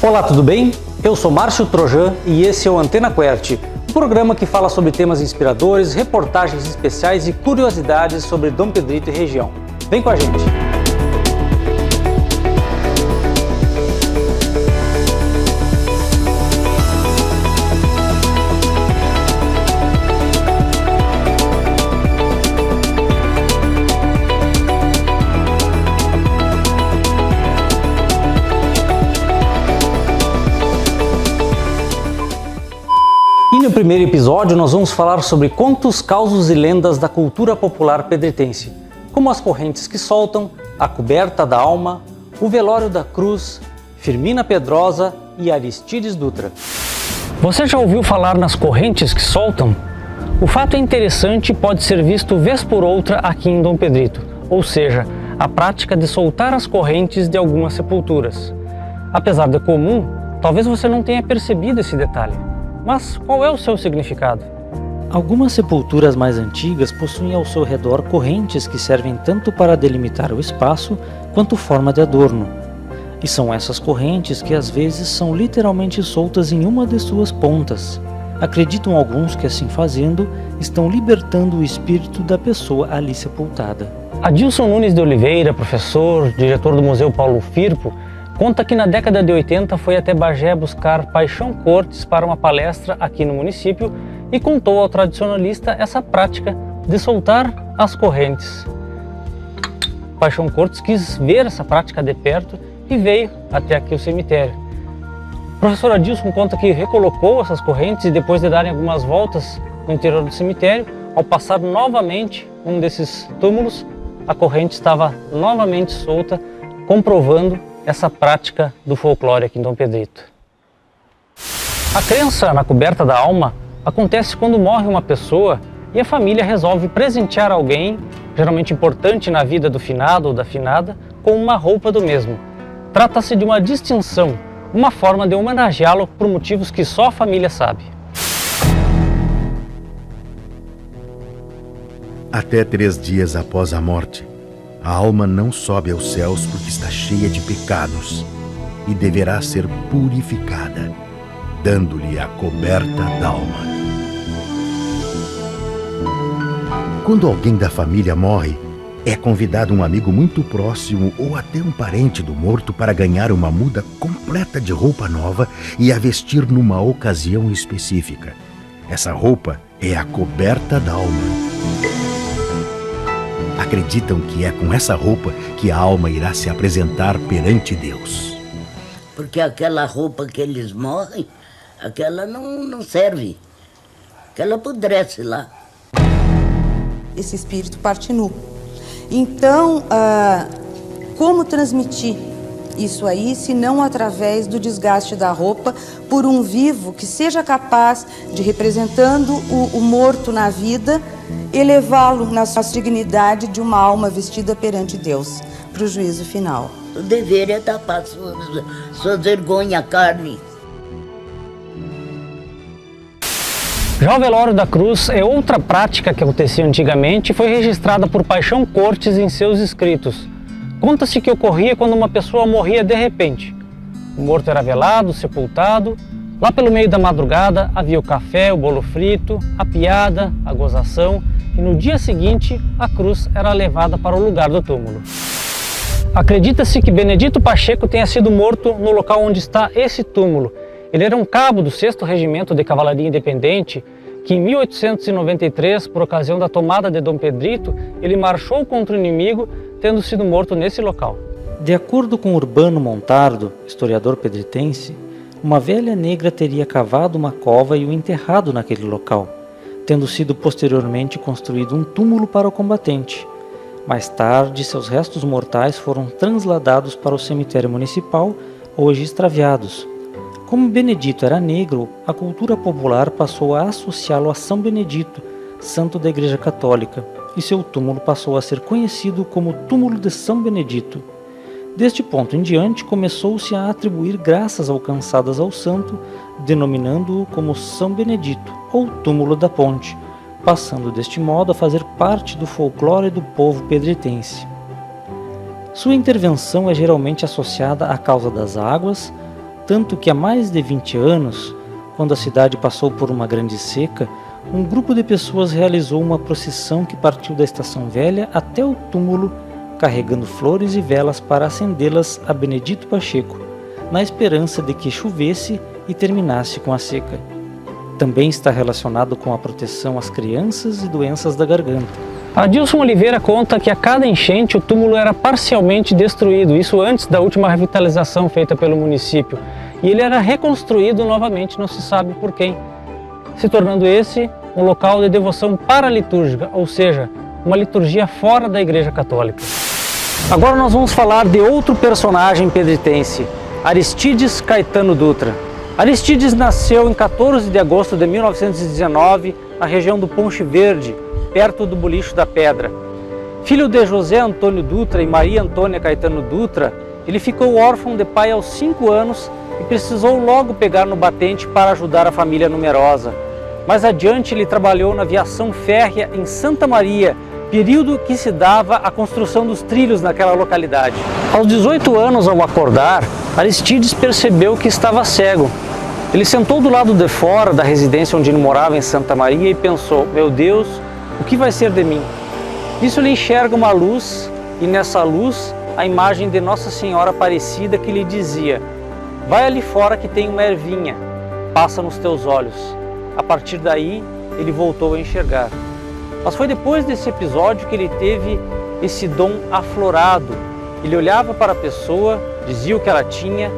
Olá, tudo bem? Eu sou Márcio Trojan e esse é o Antena Quert, um programa que fala sobre temas inspiradores, reportagens especiais e curiosidades sobre Dom Pedrito e região. Vem com a gente! E no primeiro episódio nós vamos falar sobre contos, causos e lendas da cultura popular pedretense, como as correntes que soltam, a coberta da alma, o velório da cruz, Firmina Pedrosa e Aristides Dutra. Você já ouviu falar nas correntes que soltam? O fato é interessante e pode ser visto vez por outra aqui em Dom Pedrito, ou seja, a prática de soltar as correntes de algumas sepulturas. Apesar de comum, talvez você não tenha percebido esse detalhe. Mas qual é o seu significado? Algumas sepulturas mais antigas possuem ao seu redor correntes que servem tanto para delimitar o espaço quanto forma de adorno. E são essas correntes que às vezes são literalmente soltas em uma de suas pontas. Acreditam alguns que assim fazendo estão libertando o espírito da pessoa ali sepultada. Adilson Nunes de Oliveira, professor, diretor do Museu Paulo Firpo, conta que na década de 80 foi até Bagé buscar Paixão Cortes para uma palestra aqui no município e contou ao tradicionalista essa prática de soltar as correntes. Paixão Cortes quis ver essa prática de perto e veio até aqui o cemitério. O professor Adilson conta que recolocou essas correntes e depois de darem algumas voltas no interior do cemitério, ao passar novamente um desses túmulos, a corrente estava novamente solta, comprovando essa prática do folclore aqui em Dom Pedrito. A crença na coberta da alma acontece quando morre uma pessoa e a família resolve presentear alguém, geralmente importante na vida do finado ou da finada, com uma roupa do mesmo. Trata-se de uma distinção, uma forma de homenageá-lo por motivos que só a família sabe. Até 3 dias após a morte, a alma não sobe aos céus porque está cheia de pecados e deverá ser purificada, dando-lhe a coberta d'alma. Quando alguém da família morre, é convidado um amigo muito próximo ou até um parente do morto para ganhar uma muda completa de roupa nova e a vestir numa ocasião específica. Essa roupa é a coberta d'alma. Acreditam que é com essa roupa que a alma irá se apresentar perante Deus. Porque aquela roupa que eles morrem, aquela não serve. Aquela apodrece lá. Esse espírito parte nu. Então, como transmitir isso aí, se não através do desgaste da roupa por um vivo que seja capaz de, representando o morto na vida, elevá-lo na sua dignidade de uma alma vestida perante Deus, para o juízo final. O dever é tapar suas vergonhas, carne. Já o velório da cruz é outra prática que acontecia antigamente e foi registrada por Paixão Cortes em seus escritos. Conta-se que ocorria quando uma pessoa morria de repente. O morto era velado, sepultado. Lá pelo meio da madrugada havia o café, o bolo frito, a piada, a gozação e no dia seguinte a cruz era levada para o lugar do túmulo. Acredita-se que Benedito Pacheco tenha sido morto no local onde está esse túmulo. Ele era um cabo do 6º Regimento de Cavalaria Independente que em 1893, por ocasião da tomada de Dom Pedrito, ele marchou contra o inimigo, tendo sido morto nesse local. De acordo com Urbano Montardo, historiador pedritense, uma velha negra teria cavado uma cova e o enterrado naquele local, tendo sido posteriormente construído um túmulo para o combatente. Mais tarde, seus restos mortais foram transladados para o cemitério municipal, hoje extraviados. Como Benedito era negro, a cultura popular passou a associá-lo a São Benedito, santo da Igreja Católica, e seu túmulo passou a ser conhecido como Túmulo de São Benedito. Deste ponto em diante, começou-se a atribuir graças alcançadas ao santo, denominando-o como São Benedito, ou Túmulo da Ponte, passando deste modo a fazer parte do folclore do povo pedretense. Sua intervenção é geralmente associada à causa das águas, tanto que há mais de 20 anos, quando a cidade passou por uma grande seca, um grupo de pessoas realizou uma procissão que partiu da Estação Velha até o túmulo, carregando flores e velas para acendê-las a Benedito Pacheco, na esperança de que chovesse e terminasse com a seca. Também está relacionado com a proteção às crianças e doenças da garganta. Adilson Oliveira conta que a cada enchente o túmulo era parcialmente destruído, isso antes da última revitalização feita pelo município, e ele era reconstruído novamente, não se sabe por quem, se tornando esse um local de devoção paralitúrgica, ou seja, uma liturgia fora da Igreja Católica. Agora nós vamos falar de outro personagem pedritense, Aristides Caetano Dutra. Aristides nasceu em 14 de agosto de 1919, na região do Ponche Verde, perto do Bolicho da Pedra. Filho de José Antônio Dutra e Maria Antônia Caetano Dutra, ele ficou órfão de pai aos 5 anos e precisou logo pegar no batente para ajudar a família numerosa. Mais adiante ele trabalhou na aviação férrea em Santa Maria, período que se dava a construção dos trilhos naquela localidade. Aos 18 anos, ao acordar, Aristides percebeu que estava cego. Ele sentou do lado de fora da residência onde ele morava em Santa Maria e pensou: meu Deus, o que vai ser de mim? Nisso ele enxerga uma luz e nessa luz a imagem de Nossa Senhora Aparecida que lhe dizia: vai ali fora que tem uma ervinha, passa nos teus olhos. A partir daí ele voltou a enxergar. Mas foi depois desse episódio que ele teve esse dom aflorado. Ele olhava para a pessoa, dizia o que ela tinha,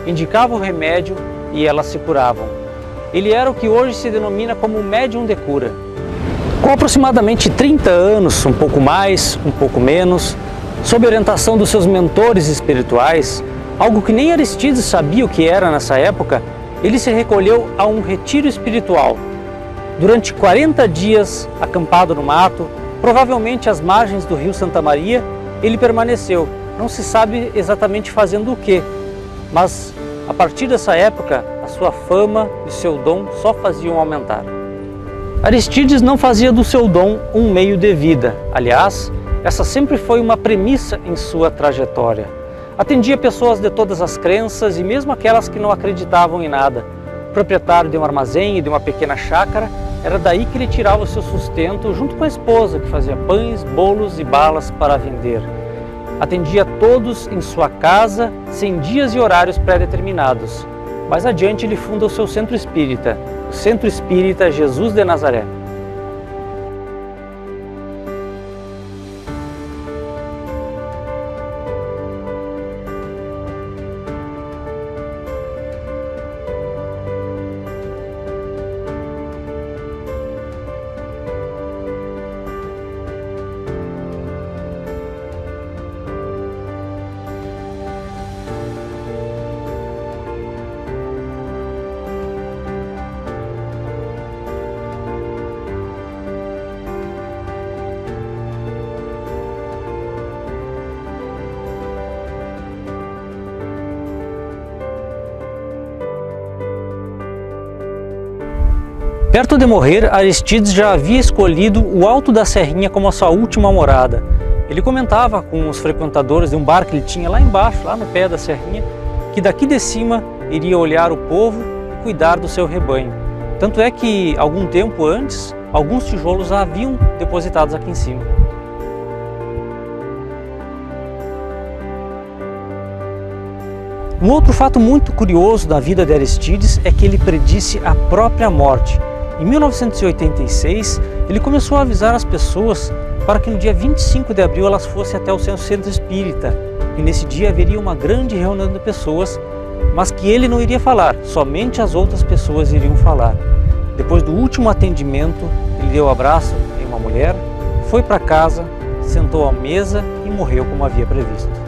indicava o remédio e elas se curavam. Ele era o que hoje se denomina como médium de cura. Com aproximadamente 30 anos, um pouco mais, um pouco menos, sob orientação dos seus mentores espirituais, algo que nem Aristides sabia o que era nessa época, ele se recolheu a um retiro espiritual. Durante 40 dias, acampado no mato, provavelmente às margens do rio Santa Maria, ele permaneceu. Não se sabe exatamente fazendo o quê, mas a partir dessa época, a sua fama e seu dom só faziam aumentar. Aristides não fazia do seu dom um meio de vida. Aliás, essa sempre foi uma premissa em sua trajetória. Atendia pessoas de todas as crenças e mesmo aquelas que não acreditavam em nada. Proprietário de um armazém e de uma pequena chácara, era daí que ele tirava o seu sustento junto com a esposa, que fazia pães, bolos e balas para vender. Atendia todos em sua casa, sem dias e horários pré-determinados. Mais adiante ele funda o seu centro espírita, o Centro Espírita Jesus de Nazaré. Perto de morrer, Aristides já havia escolhido o Alto da Serrinha como a sua última morada. Ele comentava com os frequentadores de um bar que ele tinha lá embaixo, lá no pé da serrinha, que daqui de cima iria olhar o povo e cuidar do seu rebanho. Tanto é que, algum tempo antes, alguns tijolos haviam depositados aqui em cima. Um outro fato muito curioso da vida de Aristides é que ele predisse a própria morte. Em 1986, ele começou a avisar as pessoas para que no dia 25 de abril elas fossem até o seu centro espírita. E nesse dia haveria uma grande reunião de pessoas, mas que ele não iria falar, somente as outras pessoas iriam falar. Depois do último atendimento, ele deu um abraço em uma mulher, foi para casa, sentou à mesa e morreu como havia previsto.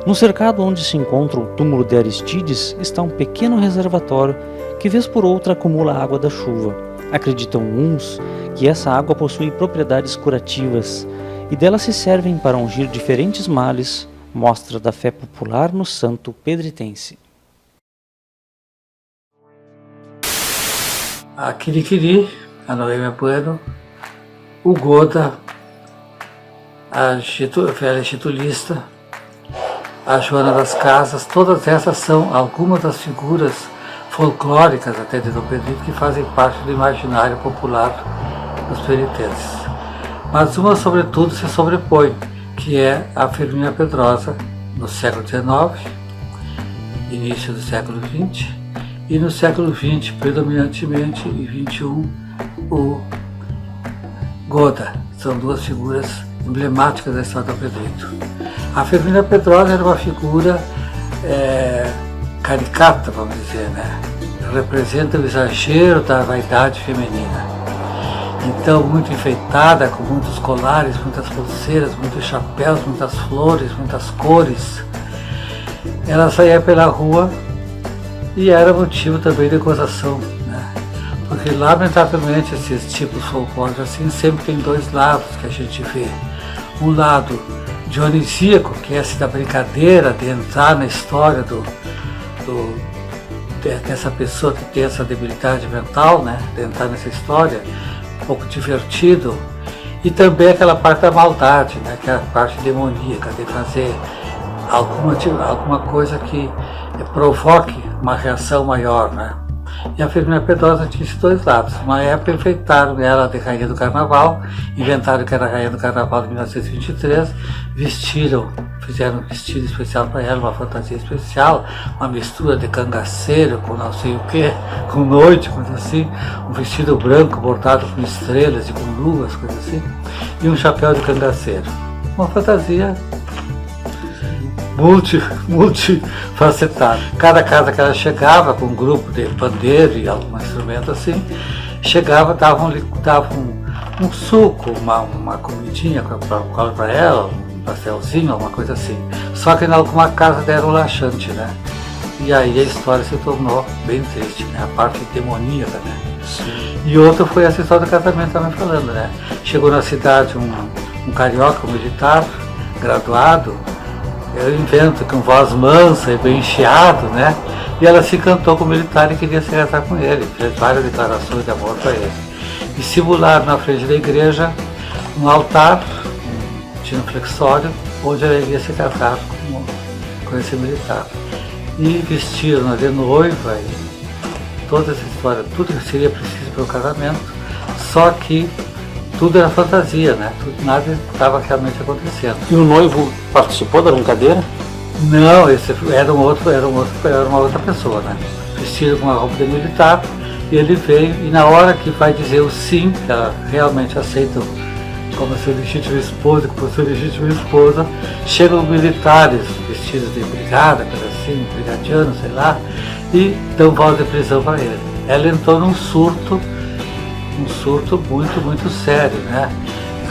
No cercado onde se encontra o túmulo de Aristides está um pequeno reservatório que vez por outra acumula a água da chuva. Acreditam uns que essa água possui propriedades curativas e dela se servem para ungir diferentes males, mostra da fé popular no santo pedritense. a Quiriquiri, a Noêmia Bueno, o Goda, a velha Getulista, a Joana das Casas. Todas essas são algumas das figuras folclóricas até de Dom Pedrito que fazem parte do imaginário popular dos penitentes. Mas uma, sobretudo, se sobrepõe, que é a Firmina Pedrosa, no século XIX, início do século XX, e no século XX, predominantemente, e XXI, o Goda. São duas figuras emblemáticas da história do Pedrito. A Firmina Pedrosa era uma figura caricata, vamos dizer, né? Representa o exagero da vaidade feminina. Então, muito enfeitada, com muitos colares, muitas pulseiras, muitos chapéus, muitas flores, muitas cores. Ela saía pela rua e era motivo também de gozação, né? Porque, lamentavelmente, esses tipos folclóricos assim sempre tem dois lados que a gente vê. Um lado dionisíaco, que é esse da brincadeira, de entrar na história dessa pessoa que tem essa debilidade mental, né? De entrar nessa história, um pouco divertido, e também aquela parte da maldade, né? Que é a parte demoníaca, de fazer alguma coisa que provoque uma reação maior, né? E a Firmina Pedrosa tinha esses dois lados. Uma época enfeitaram ela de Rainha do Carnaval, inventaram que era a Rainha do Carnaval de 1923, fizeram um vestido especial para ela, uma fantasia especial, uma mistura de cangaceiro com não sei o que, com noite, coisa assim, um vestido branco bordado com estrelas e com luas, coisa assim, e um chapéu de cangaceiro. Uma fantasia multifacetada. Cada casa que ela chegava, com um grupo de pandeiro e algum instrumento assim, chegava, davam um suco, uma comidinha para ela, um pastelzinho, alguma coisa assim. Só que em alguma casa deram um laxante, né? E aí a história se tornou bem triste, né? A parte demoníaca, né? Sim. E outra foi essa história do casamento, também falando, né? Chegou na cidade um carioca, um militar, graduado. Eu invento com voz mansa e bem chiado, né? E ela se encantou com o militar e queria se casar com ele. Fez várias declarações de amor para ele. E simularam na frente da igreja um altar, um genuflexório, onde ela iria se casar com esse militar. E vestiram de noiva e toda essa história, tudo que seria preciso para o casamento, só que tudo era fantasia, né? Nada estava realmente acontecendo. E o noivo participou da brincadeira? Não, esse era uma outra pessoa, né? Vestido com uma roupa de militar, e ele veio, e na hora que vai dizer o sim, que ela realmente aceita como seu legítimo esposo, como sua legítima esposa, chegam militares vestidos de brigada, coisa assim, brigadiano, sei lá, e dão voz de prisão para ele. Ela entrou num surto muito sério, né?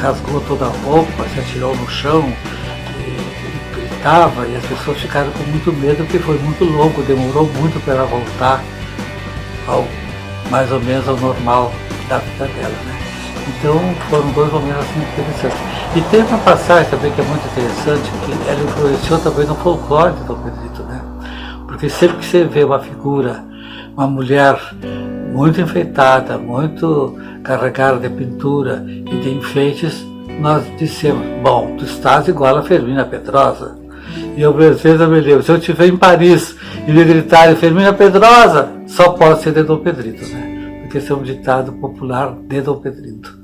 Rasgou toda a roupa, se atirou no chão, e gritava, e as pessoas ficaram com muito medo, porque foi muito longo, demorou muito para ela voltar mais ou menos ao normal da vida dela, né? Então foram dois momentos assim interessantes. E tem uma passagem também que é muito interessante, que ela influenciou também no folclore de Dom Pedrito, né? Porque sempre que você vê uma figura, uma mulher muito enfeitada, muito carregada de pintura e de enfeites, nós dissemos, bom, tu estás igual a Firmina Pedrosa. E eu, às vezes, eu me lembro, se eu estiver em Paris e me gritarem Firmina Pedrosa, só pode ser de Dom Pedrito, né? Porque esse é um ditado popular de Dom Pedrito.